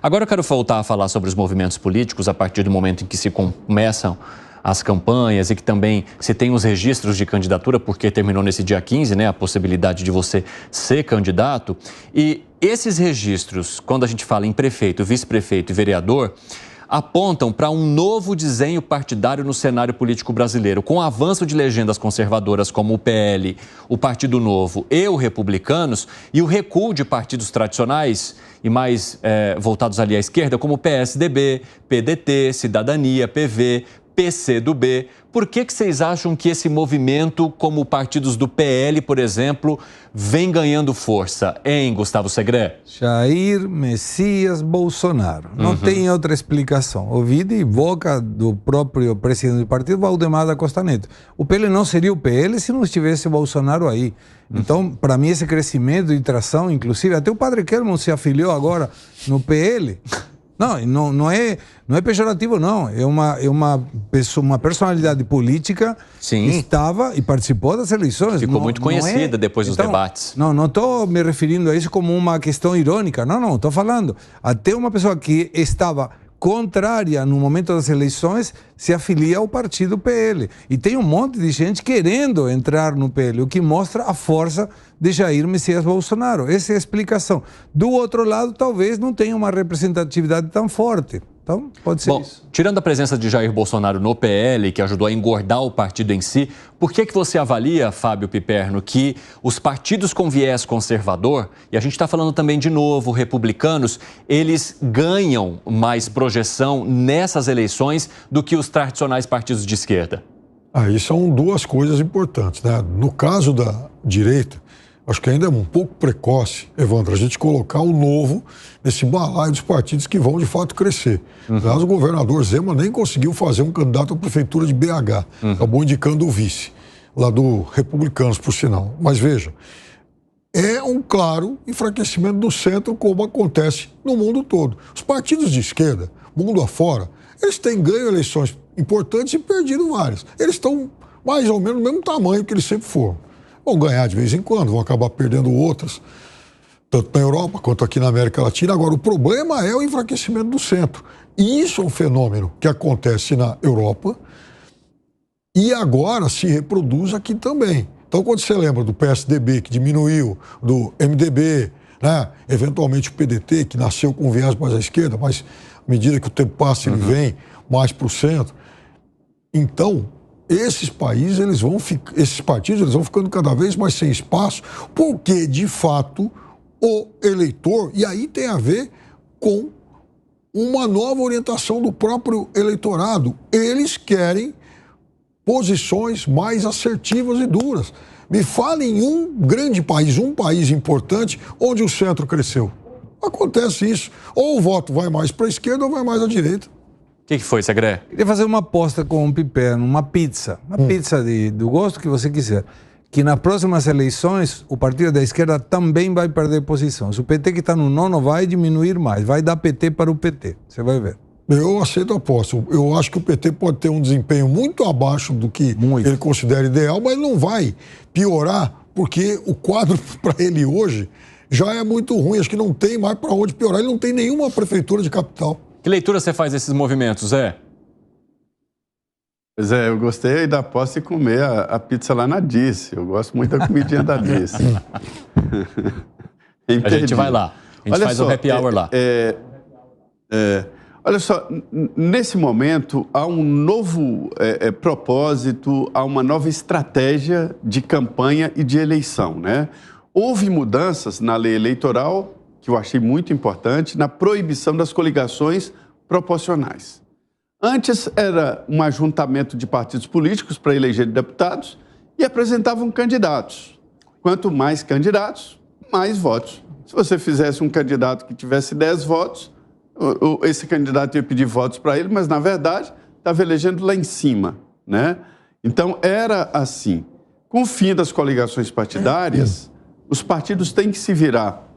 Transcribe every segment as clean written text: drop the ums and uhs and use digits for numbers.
Agora eu quero voltar a falar sobre os movimentos políticos a partir do momento em que se começam as campanhas e que também se tem os registros de candidatura, porque terminou nesse dia 15, né, a possibilidade de você ser candidato. E esses registros, quando a gente fala em prefeito, vice-prefeito e vereador, apontam para um novo desenho partidário no cenário político brasileiro, com o avanço de legendas conservadoras como o PL, o Partido Novo e o Republicanos, e o recuo de partidos tradicionais e mais voltados ali à esquerda, como o PSDB, PDT, Cidadania, PV, PCdoB. Por que vocês acham que esse movimento, como partidos do PL, por exemplo, vem ganhando força, hein, Gustavo Segré? Jair Messias Bolsonaro. Não tem outra explicação. Ouvi de boca do próprio presidente do partido, Valdemar da Costa Neto. O PL não seria o PL se não estivesse Bolsonaro aí. Então, para mim, esse crescimento e tração, inclusive, até o Padre Kelmon se afiliou agora no PL. Não é pejorativo, não. É uma personalidade política Sim. que estava e participou das eleições. Ficou muito conhecida depois dos debates. Não estou me referindo a isso como uma questão irônica. Não, estou falando. Até uma pessoa que estava contrária no momento das eleições se afilia ao partido PL. E tem um monte de gente querendo entrar no PL, o que mostra a força de Jair Messias Bolsonaro. Essa é a explicação. Do outro lado, talvez não tenha uma representatividade tão forte. Então, pode ser isso. Tirando a presença de Jair Bolsonaro no PL, que ajudou a engordar o partido em si, por que você avalia, Fábio Piperno, que os partidos com viés conservador, e a gente está falando também de novo, republicanos, eles ganham mais projeção nessas eleições do que os tradicionais partidos de esquerda? Aí são duas coisas importantes, né? No caso da direita, acho que ainda é um pouco precoce, Evandro, a gente colocar o Novo nesse balaio dos partidos que vão de fato crescer. Aliás, o governador Zema nem conseguiu fazer um candidato à prefeitura de BH, acabou indicando o vice, lá do Republicanos, por sinal. Mas veja, é um claro enfraquecimento do centro, como acontece no mundo todo. Os partidos de esquerda, mundo afora, eles têm ganho eleições importantes e perdido várias. Eles estão mais ou menos do mesmo tamanho que eles sempre foram. Vão ganhar de vez em quando, vão acabar perdendo outras, tanto na Europa quanto aqui na América Latina. Agora, o problema é o enfraquecimento do centro. E isso é um fenômeno que acontece na Europa e agora se reproduz aqui também. Então, quando você lembra do PSDB, que diminuiu, do MDB, né? Eventualmente o PDT, que nasceu com viés mais à esquerda, mas à medida que o tempo passa, ele vem mais para o centro. Então, esses países, esses partidos, eles vão ficando cada vez mais sem espaço, porque, de fato, o eleitor, e aí tem a ver com uma nova orientação do próprio eleitorado, eles querem posições mais assertivas e duras. Me fale em um grande país, um país importante, onde o centro cresceu. Acontece isso. Ou o voto vai mais para a esquerda ou vai mais à direita. O que foi, Segré? Queria fazer uma aposta com o Piperno, uma pizza. Uma pizza do gosto que você quiser. Que nas próximas eleições, o partido da esquerda também vai perder posição. O PT que está no nono vai diminuir mais. Vai dar PT para o PT. Você vai ver. Eu aceito a aposta. Eu acho que o PT pode ter um desempenho muito abaixo do que ele considera ideal, mas não vai piorar, porque o quadro para ele hoje já é muito ruim. Acho que não tem mais para onde piorar. Ele não tem nenhuma prefeitura de capital. Que leitura você faz desses movimentos, Zé? Pois é, eu gostei da aposta de comer a pizza lá na Dice. Eu gosto muito da comidinha da Dice. A gente vai lá. A gente faz o happy hour lá. Olha só, nesse momento há um novo propósito, há uma nova estratégia de campanha e de eleição, né? Houve mudanças na lei eleitoral, que eu achei muito importante, na proibição das coligações proporcionais. Antes era um ajuntamento de partidos políticos para eleger deputados e apresentavam candidatos. Quanto mais candidatos, mais votos. Se você fizesse um candidato que tivesse 10 votos, esse candidato ia pedir votos para ele, mas, na verdade, estava elegendo lá em cima, né? Então, era assim. Com o fim das coligações partidárias, os partidos têm que se virar.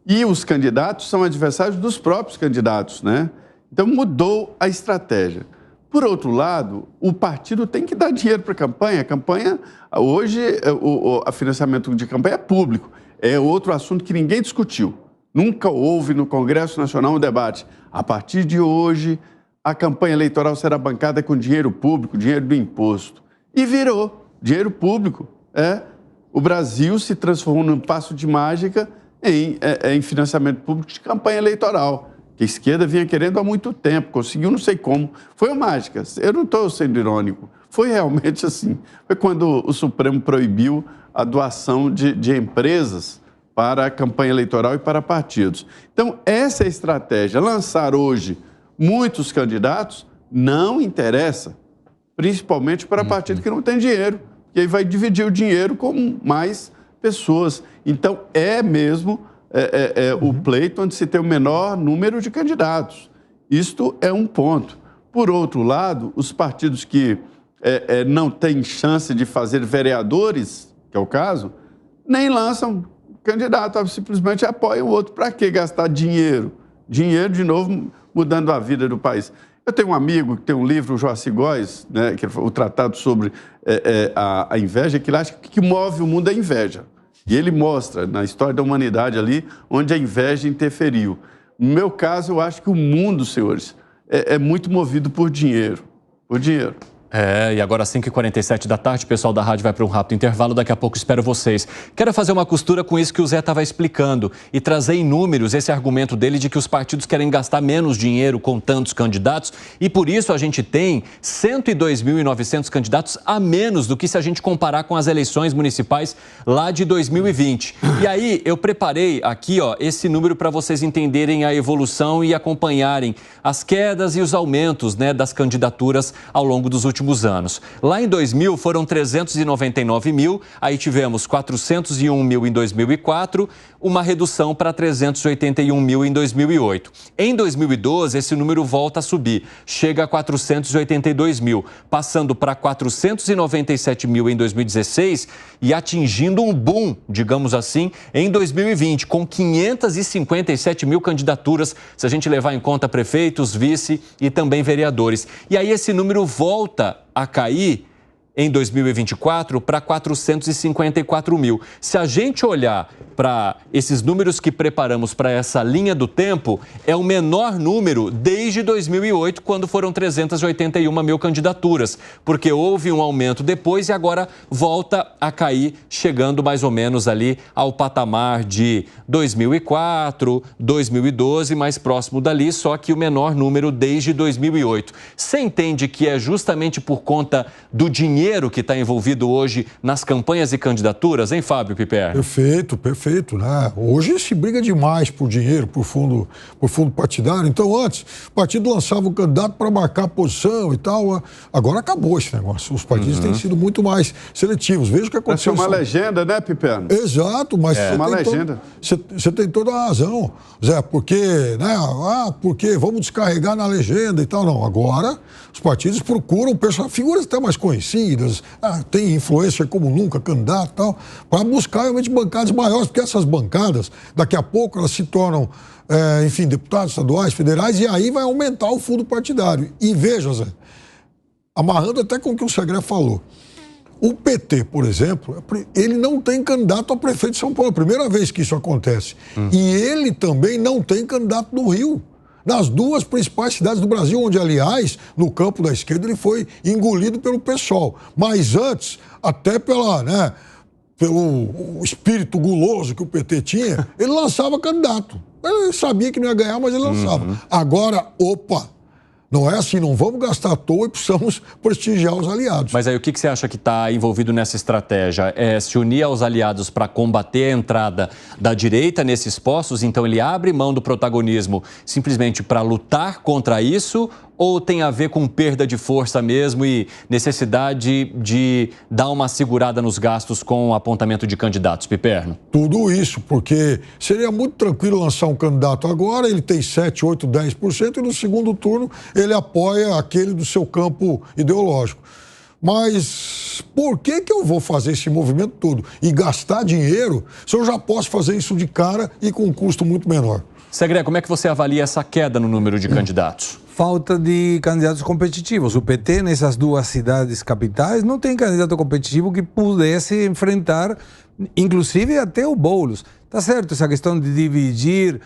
E os candidatos são adversários dos próprios candidatos, né? Então, mudou a estratégia. Por outro lado, o partido tem que dar dinheiro para a campanha. A campanha, hoje, o financiamento de campanha é público. É outro assunto que ninguém discutiu. Nunca houve no Congresso Nacional um debate. A partir de hoje, a campanha eleitoral será bancada com dinheiro público, dinheiro do imposto. E virou dinheiro público. O Brasil se transformou num passo de mágica em financiamento público de campanha eleitoral, que a esquerda vinha querendo há muito tempo, conseguiu não sei como. Foi uma mágica, eu não estou sendo irônico, foi realmente assim. Foi quando o Supremo proibiu a doação de empresas para a campanha eleitoral e para partidos. Então, essa é a estratégia. Lançar hoje muitos candidatos não interessa, principalmente para partido que não tem dinheiro, que aí vai dividir o dinheiro com mais pessoas. Então, é mesmo o pleito onde se tem o menor número de candidatos. Isto é um ponto. Por outro lado, os partidos que não têm chance de fazer vereadores, que é o caso, nem lançam candidato, simplesmente apoiam o outro. Para que gastar dinheiro? Dinheiro, de novo, mudando a vida do país. Eu tenho um amigo que tem um livro, o Joaci Góes, né, que é o tratado sobre a inveja, que ele acha que o que move o mundo é a inveja. E ele mostra, na história da humanidade ali, onde a inveja interferiu. No meu caso, eu acho que o mundo, senhores, é muito movido por dinheiro. Por dinheiro. E agora às 5h47 da tarde, o pessoal da rádio vai para um rápido intervalo, daqui a pouco espero vocês. Quero fazer uma costura com isso que o Zé estava explicando e trazer em números esse argumento dele de que os partidos querem gastar menos dinheiro com tantos candidatos e por isso a gente tem 102.900 candidatos a menos do que se a gente comparar com as eleições municipais lá de 2020. E aí eu preparei aqui esse número para vocês entenderem a evolução e acompanharem as quedas e os aumentos, né, das candidaturas ao longo dos últimos anos. Lá em 2000 foram 399 mil, aí tivemos 401 mil em 2004, uma redução para 381 mil em 2008. Em 2012, esse número volta a subir, chega a 482 mil, passando para 497 mil em 2016 e atingindo um boom, digamos assim, em 2020, com 557 mil candidaturas, se a gente levar em conta prefeitos, vice e também vereadores. E aí esse número volta a cair em 2024 para 454 mil. Se a gente olhar para esses números que preparamos para essa linha do tempo, é o menor número desde 2008, quando foram 381 mil candidaturas, porque houve um aumento depois e agora volta a cair, chegando mais ou menos ali ao patamar de 2004, 2012, mais próximo dali, só que o menor número desde 2008. Você entende que é justamente por conta do dinheiro que está envolvido hoje nas campanhas e candidaturas, hein, Fábio Piperno? Perfeito, né? Hoje se briga demais por dinheiro, por fundo partidário. Então, antes, o partido lançava um candidato para marcar a posição e tal. Agora acabou esse negócio. Os partidos têm sido muito mais seletivos. Veja o que aconteceu. Essa é uma legenda, né, Piperno? Exato, mas você tem toda a razão, Zé, porque, né? Porque vamos descarregar na legenda e tal. Não, agora os partidos procuram figuras até mais conhecidas, tem influência como nunca, candidato e tal, para buscar realmente bancadas maiores, porque essas bancadas, daqui a pouco, elas se tornam, deputados estaduais, federais, e aí vai aumentar o fundo partidário. E veja, Zé, amarrando até com o que o Segré falou, o PT, por exemplo, ele não tem candidato a prefeito de São Paulo, é a primeira vez que isso acontece. E ele também não tem candidato no Rio. Nas duas principais cidades do Brasil, onde, aliás, no campo da esquerda, ele foi engolido pelo PSOL. Mas antes, até pelo espírito guloso que o PT tinha, ele lançava candidato. Ele sabia que não ia ganhar, mas ele lançava. Agora, não é assim, não vamos gastar à toa e precisamos prestigiar os aliados. Mas aí o que você acha que está envolvido nessa estratégia? É se unir aos aliados para combater a entrada da direita nesses postos? Então ele abre mão do protagonismo simplesmente para lutar contra isso? Ou tem a ver com perda de força mesmo e necessidade de dar uma segurada nos gastos com o apontamento de candidatos, Piperno? Tudo isso, porque seria muito tranquilo lançar um candidato agora, ele tem 7, 8, 10% e no segundo turno ele apoia aquele do seu campo ideológico. Mas por que eu vou fazer esse movimento todo e gastar dinheiro se eu já posso fazer isso de cara e com um custo muito menor? Segré, como é que você avalia essa queda no número de candidatos? Falta de candidatos competitivos. O PT, nessas duas cidades capitais, não tem candidato competitivo que pudesse enfrentar, inclusive até o Boulos. Tá certo essa questão de dividir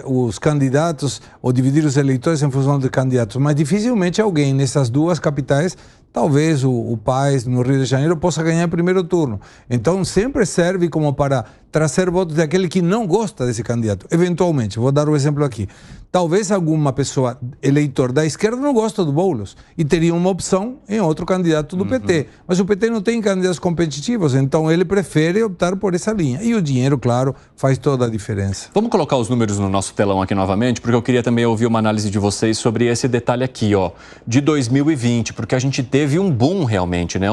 os candidatos ou dividir os eleitores em função de candidatos, mas dificilmente alguém nessas duas capitais, talvez o Paes no Rio de Janeiro possa ganhar em primeiro turno. Então sempre serve como para trazer votos daquele que não gosta desse candidato. Eventualmente, vou dar um exemplo aqui. Talvez alguma pessoa, eleitor da esquerda, não gosta do Boulos e teria uma opção em outro candidato do PT. Mas o PT não tem candidatos competitivos, então ele prefere optar por essa linha. E o dinheiro, claro, faz toda a diferença. Vamos colocar os números no nosso telão aqui novamente, porque eu queria também ouvir uma análise de vocês sobre esse detalhe aqui, ó, de 2020, porque a gente teve um boom realmente, né?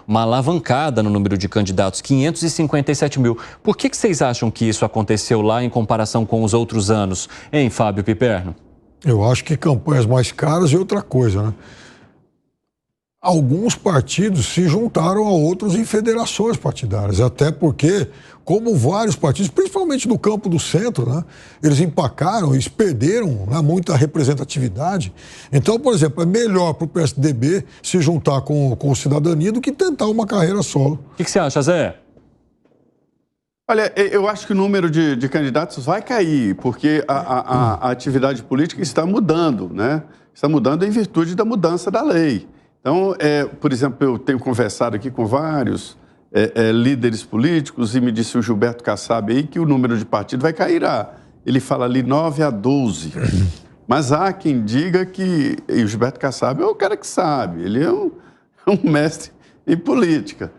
Uma alavancada no número de candidatos, 557 mil. Por que vocês acham que isso aconteceu lá em comparação com os outros anos, hein, Fábio Piperno? Eu acho que campanhas mais caras e outra coisa, né? Alguns partidos se juntaram a outros em federações partidárias, até porque, como vários partidos, principalmente no campo do centro, né, eles empacaram, eles perderam, né, muita representatividade. Então, por exemplo, é melhor para o PSDB se juntar com o Cidadania do que tentar uma carreira solo. O que você acha, Zé? Olha, eu acho que o número de candidatos vai cair, porque a atividade política está mudando, né? Está mudando em virtude da mudança da lei. Então, por exemplo, eu tenho conversado aqui com vários líderes políticos e me disse o Gilberto Kassab aí que o número de partidos vai cair ele fala ali 9 a 12. Mas há quem diga que, e o Gilberto Kassab é o cara que sabe, ele é um mestre em política.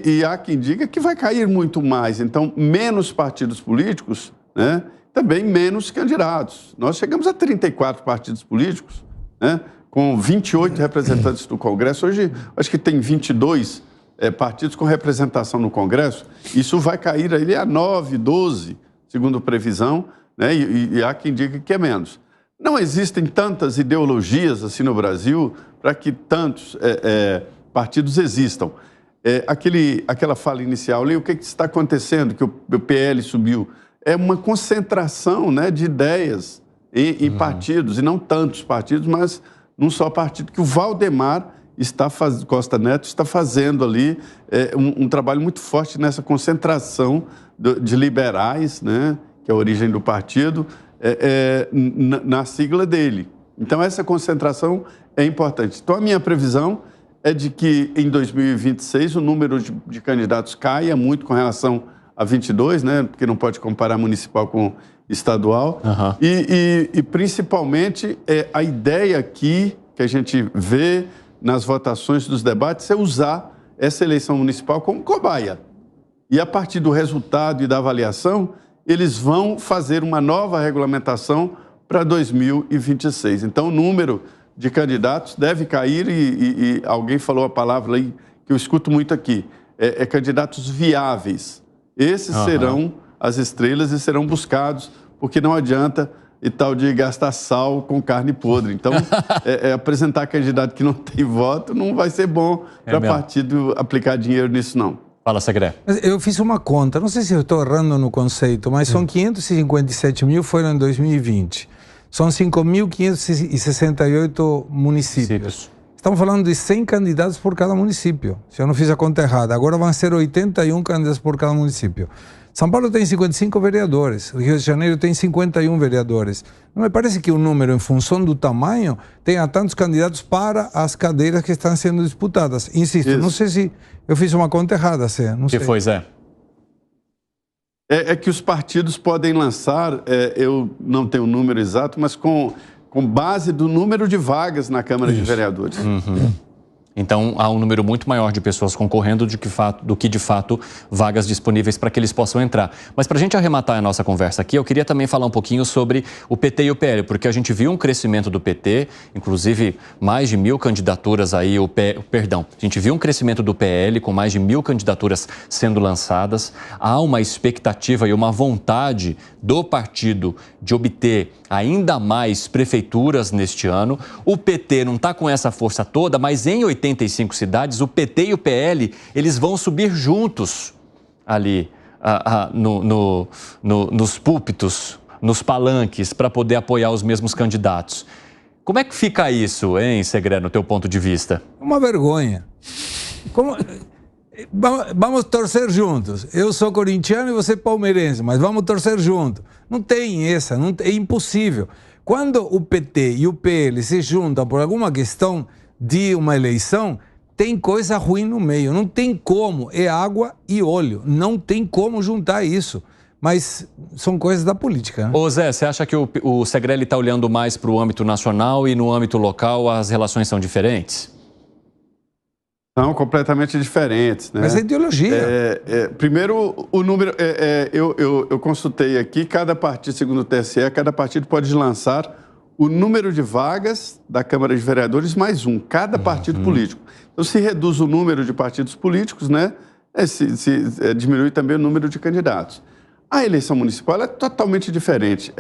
E há quem diga que vai cair muito mais. Então, menos partidos políticos, né? Também menos candidatos. Nós chegamos a 34 partidos políticos, né? Com 28 representantes do Congresso. Hoje, acho que tem 22 partidos com representação no Congresso. Isso vai cair aí a 9, 12, segundo previsão, né? E há quem diga que é menos. Não existem tantas ideologias assim no Brasil para que tantos partidos existam. Aquela fala inicial ali, o que está acontecendo, que o PL subiu? É uma concentração, né, de ideias em partidos, e não tantos partidos, mas num só partido, que o Valdemar Costa Neto está fazendo ali um trabalho muito forte nessa concentração de liberais, né, que é a origem do partido, na sigla dele. Então, essa concentração é importante. Então, a minha previsão é de que em 2026 o número de candidatos caia muito com relação a 22, né? Porque não pode comparar municipal com estadual. E principalmente a ideia aqui que a gente vê nas votações dos debates é usar essa eleição municipal como cobaia. E a partir do resultado e da avaliação, eles vão fazer uma nova regulamentação para 2026. Então, o número de candidatos deve cair e alguém falou a palavra aí que eu escuto muito aqui, candidatos viáveis. Esses serão as estrelas e serão buscados, porque não adianta e tal de gastar sal com carne podre. Então, apresentar candidato que não tem voto não vai ser bom para partido aplicar dinheiro nisso, não. Fala, Segré. Eu fiz uma conta, não sei se eu estou errando no conceito, mas são 557 mil foram em 2020. São 5.568 municípios. Estamos falando de 100 candidatos por cada município, se eu não fiz a conta errada. Agora vão ser 81 candidatos por cada município. São Paulo tem 55 vereadores, Rio de Janeiro tem 51 vereadores. Não me parece que o número, em função do tamanho, tenha tantos candidatos para as cadeiras que estão sendo disputadas. Insisto, não sei se eu fiz uma conta errada, Zé. Não sei. Que foi, Zé? É que os partidos podem lançar, eu não tenho o número exato, mas com base do número de vagas na Câmara de Vereadores. Então, há um número muito maior de pessoas concorrendo do que, de fato, vagas disponíveis para que eles possam entrar. Mas, para a gente arrematar a nossa conversa aqui, eu queria também falar um pouquinho sobre o PT e o PL, porque a gente viu um crescimento do PT, inclusive mais de 1.000 candidaturas aí, a gente viu um crescimento do PL com mais de 1.000 candidaturas sendo lançadas. Há uma expectativa e uma vontade do partido de obter ainda mais prefeituras neste ano. O PT não está com essa força toda, mas em 85 cidades, o PT e o PL, eles vão subir juntos ali nos púlpitos, nos palanques, para poder apoiar os mesmos candidatos. Como é que fica isso, hein, Segré, no teu ponto de vista? Uma vergonha. Vamos torcer juntos. Eu sou corintiano e você é palmeirense, mas vamos torcer juntos. Não tem essa, é impossível. Quando o PT e o PL se juntam por alguma questão de uma eleição, tem coisa ruim no meio. Não tem como, é água e óleo. Não tem como juntar isso. Mas são coisas da política, né? Ô Zé, você acha que o Segrelli está olhando mais para o âmbito nacional e no âmbito local as relações são diferentes? São completamente diferentes, né? Mas é ideologia. Primeiro, o número... eu consultei aqui, cada partido, segundo o TSE, cada partido pode lançar o número de vagas da Câmara de Vereadores mais um, cada partido político. Então, se reduz o número de partidos políticos, né? Diminui também o número de candidatos. A eleição municipal é totalmente diferente.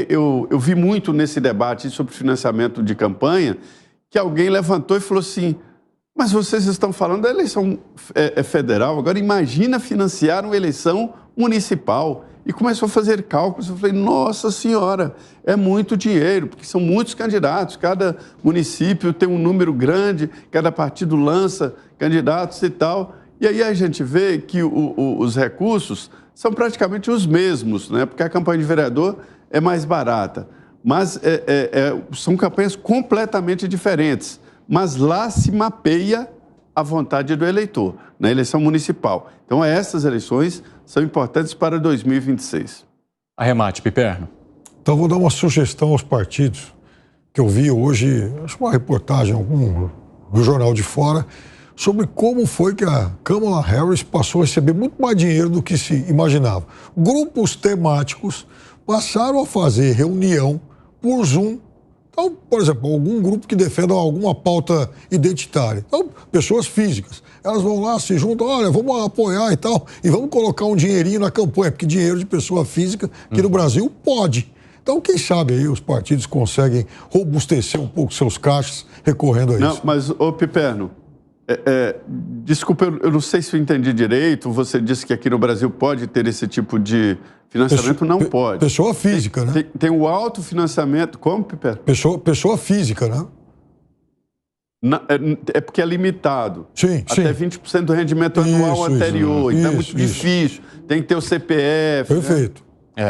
Eu vi muito nesse debate sobre financiamento de campanha que alguém levantou e falou assim: mas vocês estão falando da eleição federal, agora imagina financiar uma eleição municipal. E começou a fazer cálculos. Eu falei, nossa senhora, é muito dinheiro, porque são muitos candidatos, cada município tem um número grande, cada partido lança candidatos e tal. E aí a gente vê que os recursos são praticamente os mesmos, né? Porque a campanha de vereador é mais barata. Mas são campanhas completamente diferentes. Mas lá se mapeia a vontade do eleitor, na eleição municipal. Então, essas eleições são importantes para 2026. Arremate, Piperno. Então, vou dar uma sugestão aos partidos, que eu vi hoje, acho uma reportagem do Jornal de Fora, sobre como foi que a Kamala Harris passou a receber muito mais dinheiro do que se imaginava. Grupos temáticos passaram a fazer reunião por Zoom. Então, por exemplo, algum grupo que defenda alguma pauta identitária. Então, pessoas físicas. Elas vão lá, se juntam, olha, vamos apoiar e tal, e vamos colocar um dinheirinho na campanha, porque dinheiro de pessoa física aqui no Brasil pode. Então, quem sabe aí os partidos conseguem robustecer um pouco seus caixas recorrendo a isso. Não, mas, ô Piperno, desculpa, eu não sei se eu entendi direito, você disse que aqui no Brasil pode ter esse tipo de financiamento, não pode. Pessoa física, né? Tem o autofinanciamento, como, Piperno? Pessoa física, né? É porque é limitado. Sim, até 20% do rendimento anual anterior. Então é muito difícil. Tem que ter o CPF. Perfeito. Né?